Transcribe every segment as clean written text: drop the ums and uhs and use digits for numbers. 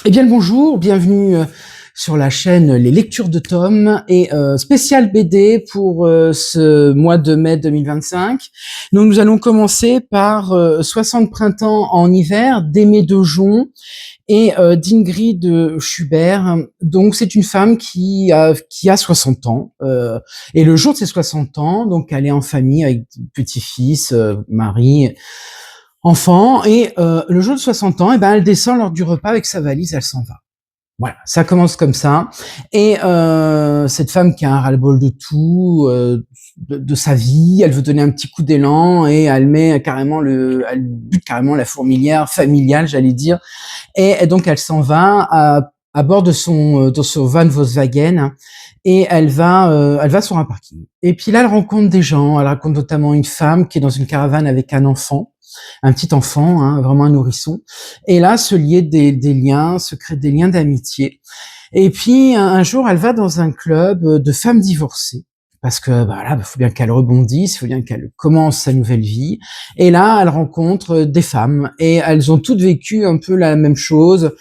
Eh bien le bonjour, bienvenue sur la chaîne Les Lectures de Tom et spécial BD pour ce mois de mai 2025. Donc nous allons commencer par 60 printemps en hiver d'Aimé Dejon et d'Ingrid Schubert. Donc c'est une femme qui a 60 ans et le jour de ses 60 ans, donc elle est en famille avec petit-fils, mari, enfant, et le jour de 60 ans, elle descend lors du repas avec sa valise, elle s'en va. Voilà, ça commence comme ça. Et cette femme qui a un ras-le-bol de tout, de sa vie, elle veut donner un petit coup d'élan et elle bute carrément la fourmilière familiale, j'allais dire. Et donc elle s'en va à bord de son van Volkswagen et elle va sur un parking. Et puis là, elle rencontre des gens. Elle rencontre notamment une femme qui est dans une caravane avec un enfant, un petit enfant, hein, vraiment un nourrisson. Et là, des liens, se créent des liens d'amitié. Et puis un jour, elle va dans un club de femmes divorcées. Parce que là, faut bien qu'elle rebondisse, il faut bien qu'elle commence sa nouvelle vie. Et là, elle rencontre des femmes et elles ont toutes vécu un peu la même chose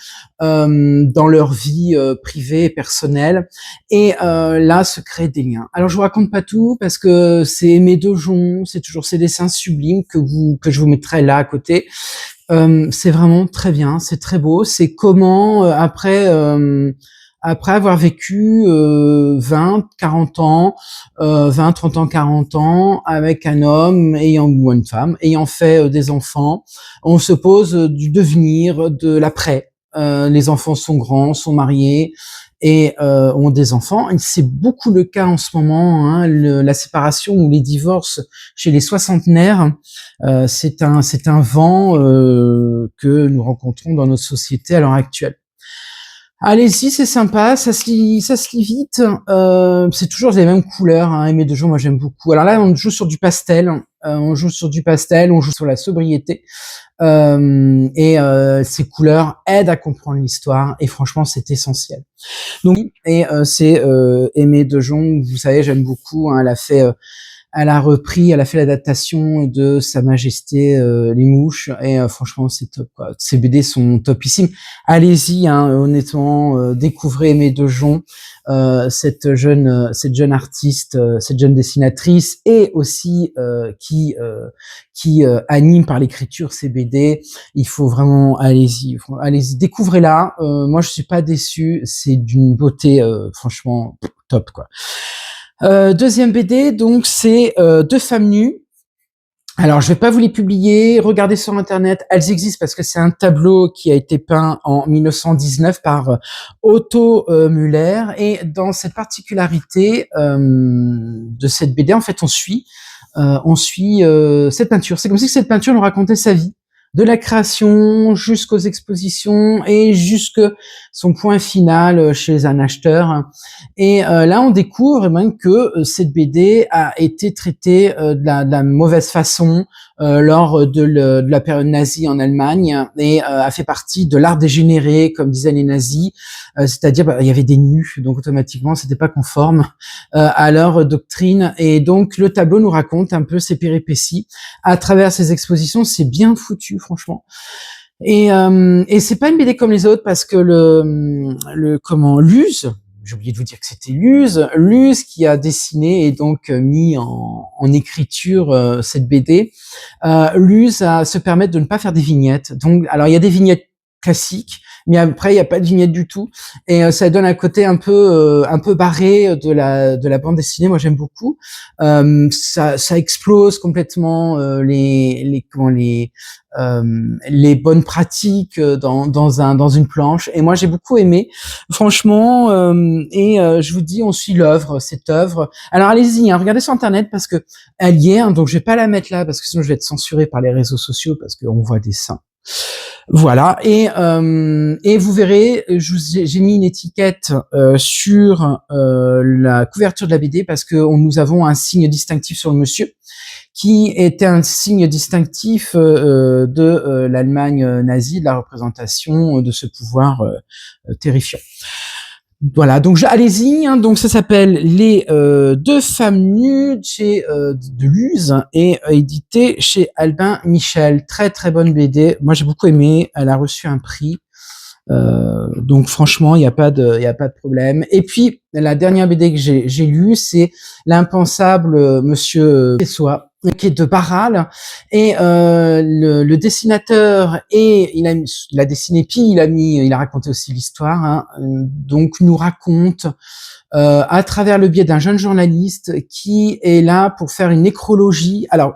dans leur vie privée et personnelle. Et là, se créent des liens. Alors, je vous raconte pas tout parce que c'est Aimé Dejon, c'est toujours ces dessins sublimes que je vous mettrai là à côté. C'est vraiment très bien, c'est très beau. C'est comment après avoir vécu 20, 40 ans, 20, 30 ans, 40 ans avec un homme ou une femme ayant fait des enfants, on se pose du devenir, de l'après. Les enfants sont grands, sont mariés et ont des enfants. Et c'est beaucoup le cas en ce moment, hein, la séparation ou les divorces chez les soixantenaires. C'est un vent que nous rencontrons dans notre société à l'heure actuelle. Allez-y, c'est sympa, ça se lit vite. C'est toujours les mêmes couleurs, hein, Aimé Dejon, moi j'aime beaucoup. Alors là, on joue sur du pastel, on joue sur la sobriété, et ces couleurs aident à comprendre l'histoire, et franchement, c'est essentiel. Donc, et c'est Aimé Dejon, vous savez, j'aime beaucoup. Hein, elle a fait l'adaptation de Sa Majesté les Mouches et franchement c'est top quoi. Ces BD sont topissimes. Allez-y, hein, honnêtement, découvrez Aimé Dejon, cette jeune artiste, cette jeune dessinatrice et aussi qui anime par l'écriture ces BD. Il faut vraiment allez-y, découvrez-la. Moi je suis pas déçu, c'est d'une beauté franchement top quoi. Deuxième BD, donc c'est Deux femmes nues. Alors, je vais pas vous les publier, regardez sur internet, elles existent parce que c'est un tableau qui a été peint en 1919 par Otto Müller, et dans cette particularité de cette BD, en fait, on suit cette peinture. C'est comme si cette peinture nous racontait sa vie, de la création jusqu'aux expositions et jusque son point final chez un acheteur. Et là, on découvre même que cette BD a été traitée de la mauvaise façon lors de la période nazie en Allemagne et a fait partie de l'art dégénéré, comme disaient les nazis, c'est-à-dire il y avait des nus, donc automatiquement c'était pas conforme à leur doctrine. Et donc le tableau nous raconte un peu ces péripéties à travers ces expositions. C'est bien foutu, franchement. Et c'est pas une BD comme les autres parce que Luz, j'ai oublié de vous dire que c'était Luz qui a dessiné et donc mis en écriture cette BD. Luz se permet de ne pas faire des vignettes. Donc, alors il y a des vignettes classiques, mais après il n'y a pas de vignettes du tout, et ça donne un côté un peu barré de la bande dessinée. Moi j'aime beaucoup. Ça explose complètement les bonnes pratiques dans une planche, et moi j'ai beaucoup aimé franchement, je vous dis, on suit cette œuvre. Alors allez-y, hein, regardez sur internet parce que elle y est, hein, donc je vais pas la mettre là parce que sinon je vais être censuré par les réseaux sociaux parce qu'on voit des seins. Voilà, et vous verrez, j'ai mis une étiquette sur la couverture de la BD parce que nous avons un signe distinctif sur le monsieur qui était un signe distinctif de l'Allemagne nazie, de la représentation de ce pouvoir terrifiant. Voilà, donc allez-y, hein, donc ça s'appelle Les Deux femmes nues chez de Luz et édité chez Albin Michel. Très très bonne BD, moi j'ai beaucoup aimé, elle a reçu un prix. Donc franchement, il y a pas de problème. Et puis la dernière BD que j'ai lue, c'est l'impensable Monsieur Pessoa, qui est de Barral, et le dessinateur, et il a dessiné, puis il a raconté aussi l'histoire, hein, donc nous raconte à travers le biais d'un jeune journaliste qui est là pour faire une nécrologie. Alors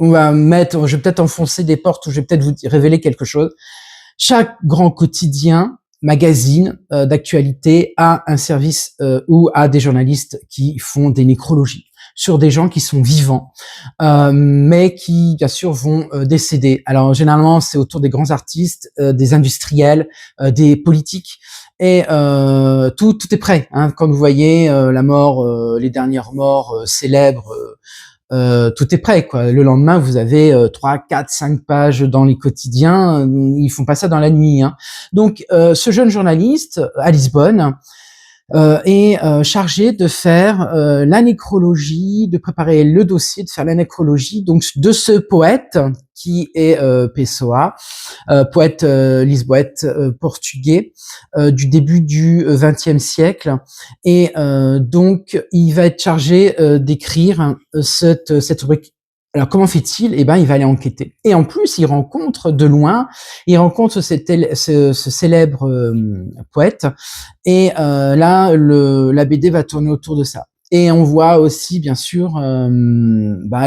je vais peut-être enfoncer des portes, ou je vais peut-être vous révéler quelque chose. Chaque grand quotidien, magazine d'actualité a un service ou a des journalistes qui font des nécrologies sur des gens qui sont vivants, mais qui bien sûr vont décéder. Alors généralement c'est autour des grands artistes, des industriels, des politiques, et tout est prêt. Hein. Quand vous voyez la mort, les dernières morts célèbres. Tout est prêt, quoi. Le lendemain, vous avez 3, 4, 5 pages dans les quotidiens. Ils font pas ça dans la nuit. Hein. Donc, ce jeune journaliste à Lisbonne est chargé de faire la nécrologie, de préparer le dossier, de faire la nécrologie donc de ce poète qui est Pessoa, poète lisboète portugais du début du XXe siècle, et donc il va être chargé d'écrire cette rubrique. Alors comment fait-il? Eh ben, il va aller enquêter. Et en plus, il rencontre de loin, ce célèbre poète, et là, la BD va tourner autour de ça. Et on voit aussi, bien sûr,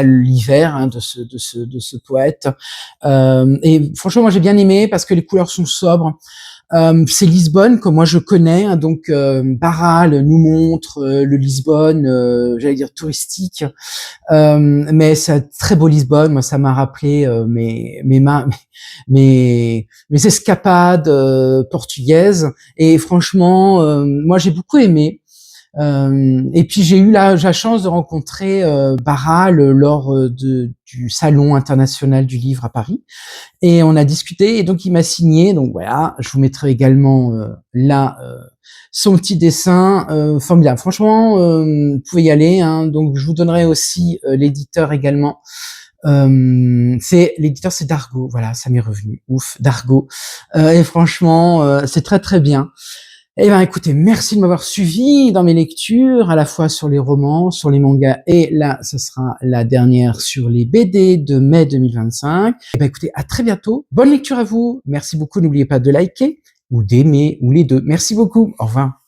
l'hiver hein, de ce poète. Et franchement, moi, j'ai bien aimé parce que les couleurs sont sobres. C'est Lisbonne que moi je connais, hein, donc Barral nous montre le Lisbonne, j'allais dire touristique, mais c'est un très beau Lisbonne. Moi, ça m'a rappelé mes escapades portugaises, et franchement, moi j'ai beaucoup aimé. Et puis j'ai eu la chance de rencontrer Barral lors du Salon international du livre à Paris, et on a discuté, et donc il m'a signé. Donc voilà, je vous mettrai également là son petit dessin formidable. Franchement, vous pouvez y aller. Hein. Donc je vous donnerai aussi l'éditeur également. L'éditeur, c'est Dargaud. Voilà, ça m'est revenu. Ouf, Dargaud. Et franchement, c'est très très bien. Eh ben, écoutez, merci de m'avoir suivi dans mes lectures, à la fois sur les romans, sur les mangas, et là, ce sera la dernière sur les BD de mai 2025. Eh ben, écoutez, à très bientôt. Bonne lecture à vous. Merci beaucoup. N'oubliez pas de liker ou d'aimer, ou les deux. Merci beaucoup. Au revoir.